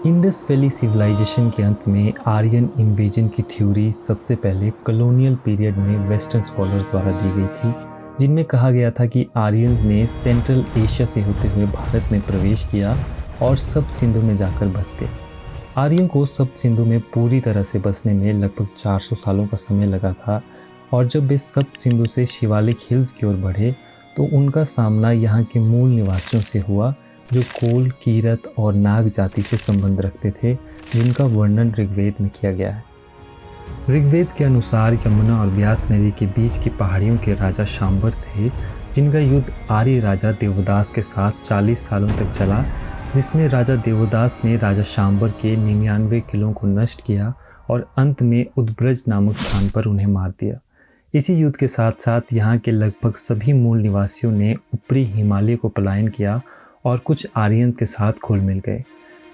Indus valley civilisation के अंत में आर्यन इन्वेजन की थ्योरी सबसे पहले कॉलोनियल पीरियड में वेस्टर्न स्कॉलर्स द्वारा दी गई थी, जिनमें कहा गया था कि आर्यंस ने सेंट्रल एशिया से होते हुए भारत में प्रवेश किया और सप्त सिंधु में जाकर बस गए। आर्यों को सप्त सिंधु में पूरी तरह से बसने में लगभग 400 सालों का समय लगा था, और जब वे सप्त सिंधु से शिवालिक हिल्स की ओर बढ़े तो उनका सामना यहाँ के मूल निवासियों से हुआ, जो कोल, कीरत और नाग जाति से संबंध रखते थे, जिनका वर्णन ऋग्वेद में किया गया है। ऋग्वेद के अनुसार यमुना और व्यास नदी के बीच की पहाड़ियों के राजा शांबर थे, जिनका युद्ध आर्य राजा देवदास के साथ 40 सालों तक चला, जिसमें राजा देवदास ने राजा शांबर के 99 किलों को नष्ट किया और अंत में उद्ब्रज नामक स्थान पर उन्हें मार दिया। इसी युद्ध के साथ साथ यहाँ के लगभग सभी मूल निवासियों ने ऊपरी हिमालय को पलायन किया और कुछ आर्यंस के साथ घुल मिल गए।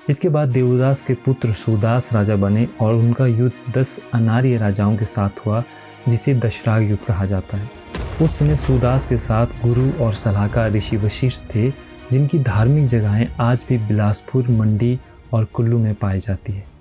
इसके बाद देवदास के पुत्र सुदास राजा बने और उनका युद्ध 10 अनार्य राजाओं के साथ हुआ, जिसे दशराग युद्ध कहा जाता है। उस समय सुदास के साथ गुरु और सलाहकार ऋषि वशिष्ठ थे, जिनकी धार्मिक जगहें आज भी बिलासपुर, मंडी और कुल्लू में पाई जाती है।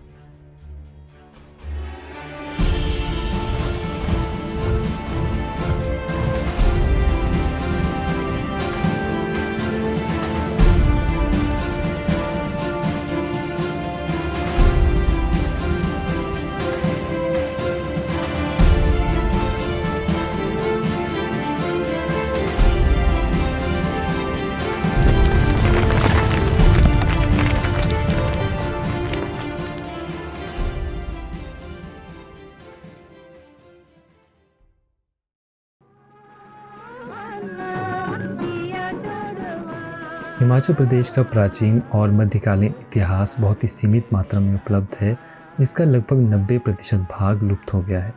हिमाचल प्रदेश का प्राचीन और मध्यकालीन इतिहास बहुत ही सीमित मात्रा में उपलब्ध है, जिसका लगभग 90% भाग लुप्त हो गया है।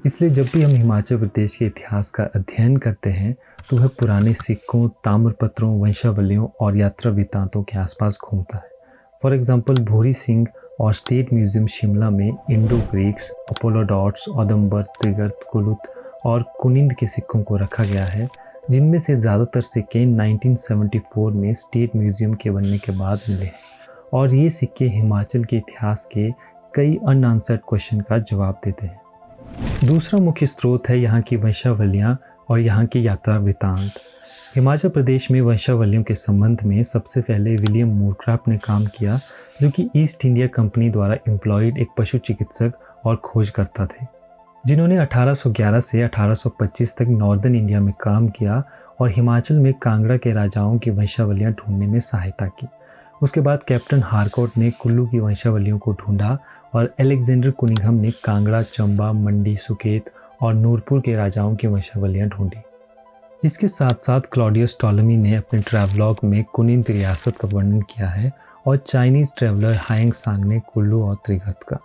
इसलिए जब भी हम हिमाचल प्रदेश के इतिहास का अध्ययन करते हैं तो वह पुराने सिक्कों, ताम्रपत्रों, वंशावलियों और यात्रा वृत्तांतों के आसपास घूमता है। फॉर एग्जाम्पल, भूरी सिंह और स्टेट म्यूजियम शिमला में इंडो ग्रीक्स, अपोलोडोट्स, औदुंबर, त्रिगर्त, कुलुत और कुनिंद के सिक्कों को रखा गया है, जिनमें से ज़्यादातर सिक्के 1974 में स्टेट म्यूजियम के बनने के बाद मिले हैं, और ये सिक्के हिमाचल के इतिहास के कई अनआंसर्ड क्वेश्चन का जवाब देते हैं। दूसरा मुख्य स्रोत है यहाँ की वंशावलियाँ और यहाँ के यात्रा वृत्तांत। हिमाचल प्रदेश में वंशावलियों के संबंध में सबसे पहले विलियम मूरक्राफ्ट ने काम किया, जो कि ईस्ट इंडिया कंपनी द्वारा एम्प्लॉयड एक पशु चिकित्सक और खोजकर्ता थे, जिन्होंने 1811 से 1825 तक नॉर्दर्न इंडिया में काम किया और हिमाचल में कांगड़ा के राजाओं की वंशावलियाँ ढूंढने में सहायता की। उसके बाद कैप्टन हारकोट ने कुल्लू की वंशावलियों को ढूंढा और अलेक्जेंडर कुनिंघम ने कांगड़ा, चंबा, मंडी, सुकेत और नूरपुर के राजाओं की वंशावलियाँ ढूंढी। इसके साथ साथ क्लॉडियस टॉलमी ने अपने ट्रैवलॉग में कुनिंद रियासत का वर्णन किया है, और चाइनीज़ ट्रैवलर हायंग सांग ने कुल्लू और त्रिगर्त का,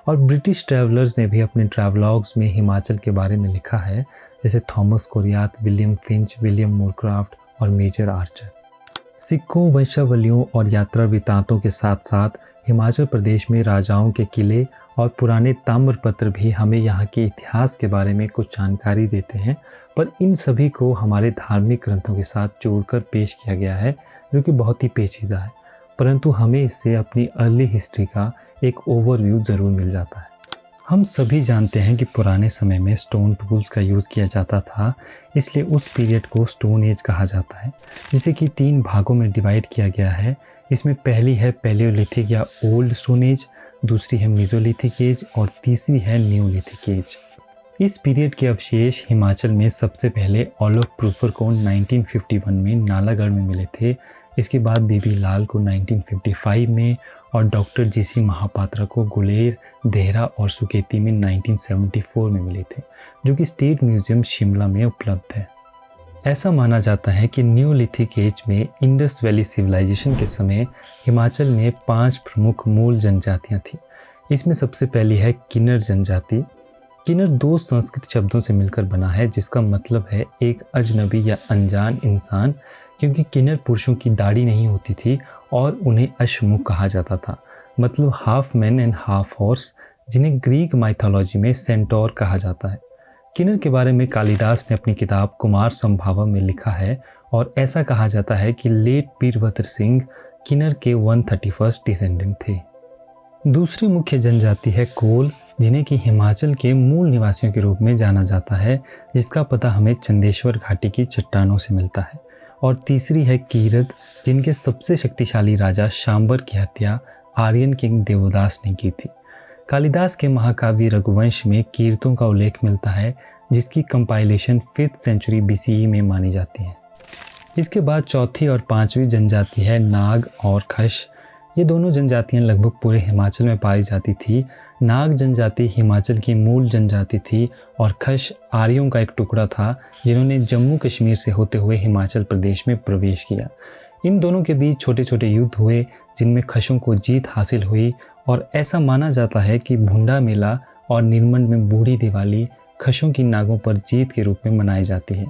और ब्रिटिश ट्रैवलर्स ने भी अपने ट्रैवलॉग्स में हिमाचल के बारे में लिखा है, जैसे Thomas Coryat, William Finch, William Moorcroft और मेजर आर्चर। सिक्कों, वंशावलियों और यात्रा वृत्तांतों के साथ साथ हिमाचल प्रदेश में राजाओं के किले और पुराने ताम्रपत्र भी हमें यहाँ के इतिहास के बारे में कुछ जानकारी देते हैं, पर इन सभी को हमारे धार्मिक ग्रंथों के साथ जोड़कर पेश किया गया है, जो कि बहुत ही पेचीदा है, परंतु हमें इससे अपनी अर्ली हिस्ट्री का एक ओवरव्यू ज़रूर मिल जाता है। हम सभी जानते हैं कि पुराने समय में स्टोन टूल्स का यूज़ किया जाता था, इसलिए उस पीरियड को स्टोन एज कहा जाता है, जिसे कि 3 भागों में डिवाइड किया गया है। इसमें पहली है पैलियोलिथिक या ओल्ड स्टोन एज, दूसरी है मेसोलिथिक एज और तीसरी है न्यूलिथिक एज। इस पीरियड के अवशेष हिमाचल में सबसे पहले ओलोफ प्रूफर को 1951 में नालागढ़ में मिले थे। इसके बाद बीबी लाल को 1955 में और डॉक्टर जीसी महापात्रा को गुलेर, देहरा और सुकेती में 1974 में मिले थे, जो कि स्टेट म्यूजियम शिमला में उपलब्ध है। ऐसा माना जाता है कि न्यूलिथिक एज में इंडस वैली सिविलाइजेशन के समय हिमाचल में 5 प्रमुख मूल जनजातियां थीं। इसमें सबसे पहली है किन्नर जनजाति। किन्नर 2 संस्कृत शब्दों से मिलकर बना है, जिसका मतलब है एक अजनबी या अनजान इंसान, क्योंकि किन्नर पुरुषों की दाढ़ी नहीं होती थी और उन्हें अश्वमुख कहा जाता था, मतलब half man and half horse, जिन्हें ग्रीक माइथोलॉजी में सेंटोर कहा जाता है। किन्नर के बारे में कालिदास ने अपनी किताब कुमार संभवा में लिखा है, और ऐसा कहा जाता है कि लेट वीरभद्र सिंह किन्नर के 131 डिसेंडेंट थे। दूसरी मुख्य जनजाति है कोल, जिन्हें कि हिमाचल के मूल निवासियों के रूप में जाना जाता है, जिसका पता हमें चंदेश्वर घाटी की चट्टानों से मिलता है। और तीसरी है कीरत, जिनके सबसे शक्तिशाली राजा शांबर की हत्या आर्यन किंग देवदास ने की थी। कालिदास के महाकाव्य रघुवंश में कीरतों का उल्लेख मिलता है, जिसकी कंपाइलेशन 5th सेंचुरी BCE में मानी जाती है। इसके बाद चौथी और पांचवी जनजाति है नाग और खश। ये दोनों जनजातियां लगभग पूरे हिमाचल में पाई जाती थी। नाग जनजाति हिमाचल की मूल जनजाति थी और खश आर्यों का एक टुकड़ा था, जिन्होंने जम्मू कश्मीर से होते हुए हिमाचल प्रदेश में प्रवेश किया। इन दोनों के बीच छोटे छोटे युद्ध हुए, जिनमें खशों को जीत हासिल हुई और ऐसा माना जाता है कि भुंडा मेला और निरमंड में बूढ़ी दिवाली खशों की नागों पर जीत के रूप में मनाई जाती है।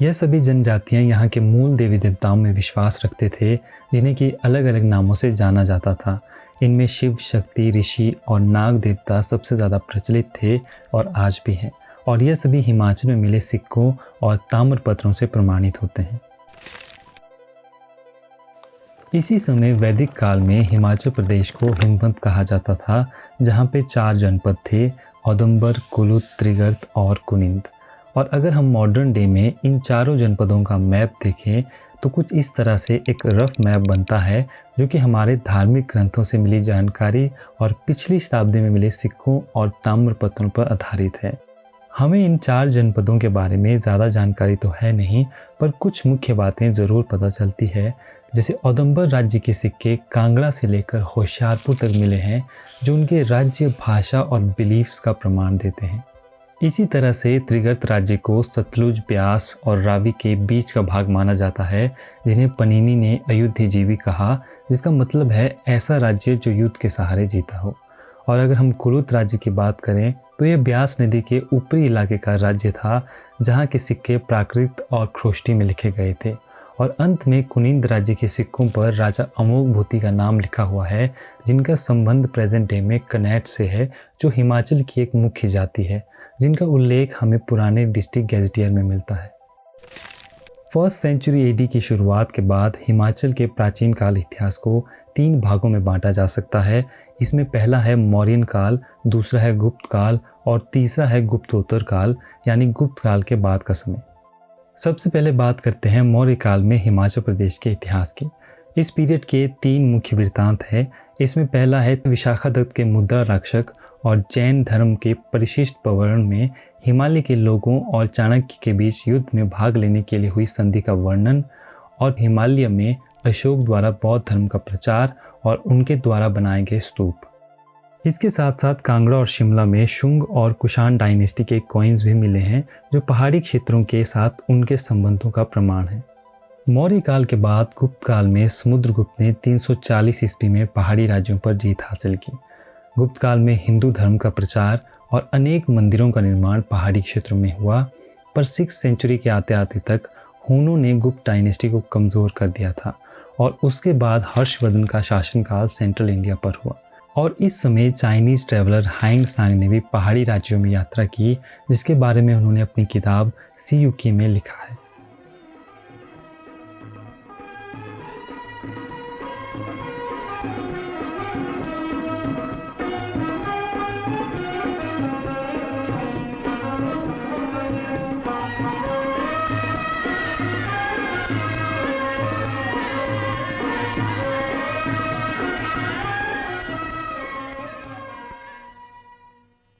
यह सभी जनजातियां यहाँ के मूल देवी देवताओं में विश्वास रखते थे, जिन्हें कि अलग अलग नामों से जाना जाता था। इनमें शिव, शक्ति, ऋषि और नाग देवता सबसे ज़्यादा प्रचलित थे और आज भी हैं। और यह सभी हिमाचल में मिले सिक्कों और ताम्रपत्रों से प्रमाणित होते हैं। इसी समय वैदिक काल में हिमाचल प्रदेश को हिमवंत कहा जाता था, जहाँ पे 4 जनपद थे, औदुंबर, कुलुत, त्रिगर्त और कुनिंद। और अगर हम मॉडर्न डे में इन चारों जनपदों का मैप देखें तो कुछ इस तरह से एक रफ मैप बनता है, जो कि हमारे धार्मिक ग्रंथों से मिली जानकारी और पिछली शताब्दी में मिले सिक्कों और ताम्रपत्रों पर आधारित है। हमें इन 4 जनपदों के बारे में ज़्यादा जानकारी तो है नहीं, पर कुछ मुख्य बातें ज़रूर पता चलती है। जैसे औदुंबर राज्य के सिक्के कांगड़ा से लेकर होशियारपुर तक मिले हैं, जो उनके राज्य, भाषा और बिलीफ्स का प्रमाण देते हैं। इसी तरह से त्रिगर्त राज्य को सतलुज, ब्यास और रावी के बीच का भाग माना जाता है, जिन्हें पनीनी ने अयुध्यजीवी कहा, जिसका मतलब है ऐसा राज्य जो युद्ध के सहारे जीता हो। और अगर हम कुलुत राज्य की बात करें तो यह ब्यास नदी के ऊपरी इलाके का राज्य था, जहाँ के सिक्के प्राकृत और ख्रोष्टी में लिखे गए थे। और अंत में कुनिंद राज्य के सिक्कों पर राजा अमोघ भूति का नाम लिखा हुआ है, जिनका संबंध प्रेजेंट डे में कनैट से है, जो हिमाचल की एक मुख्य जाति है, जिनका उल्लेख हमें पुराने डिस्ट्रिक्ट गैजेटियर में मिलता है। 1st सेंचुरी AD की शुरुआत के बाद हिमाचल के प्राचीन काल इतिहास को 3 भागों में बांटा जा सकता है। इसमें पहला है मौर्यन काल, दूसरा है गुप्त काल और तीसरा है गुप्तोत्तर काल, यानी गुप्त काल के बाद का समय। सबसे पहले बात करते हैं मौर्य काल में हिमाचल प्रदेश के इतिहास की। इस पीरियड के 3 मुख्य वृत्तांत हैं। इसमें पहला है विशाखादत्त के मुद्रा रक्षक और जैन धर्म के परिशिष्ट प्रवरण में हिमालय के लोगों और चाणक्य के बीच युद्ध में भाग लेने के लिए हुई संधि का वर्णन, और हिमालय में अशोक द्वारा बौद्ध धर्म का प्रचार और उनके द्वारा बनाए गए स्तूप। इसके साथ साथ कांगड़ा और शिमला में शुंग और कुषाण डायनेस्टी के कॉइन्स भी मिले हैं, जो पहाड़ी क्षेत्रों के साथ उनके संबंधों का प्रमाण है। मौर्य काल के बाद गुप्त काल में समुद्रगुप्त ने 340 ईस्वी में पहाड़ी राज्यों पर जीत हासिल की। गुप्त काल में हिंदू धर्म का प्रचार और अनेक मंदिरों का निर्माण पहाड़ी क्षेत्रों में हुआ, पर 6th सेंचुरी के आते आते तक हुनों ने गुप्त डायनेस्टी को कमज़ोर कर दिया था और उसके बाद हर्षवर्धन का शासनकाल सेंट्रल इंडिया पर हुआ। और इस समय चाइनीज़ ट्रैवलर हाइंग सांग ने भी पहाड़ी राज्यों में यात्रा की, जिसके बारे में उन्होंने अपनी किताब सी यूकी में लिखा है।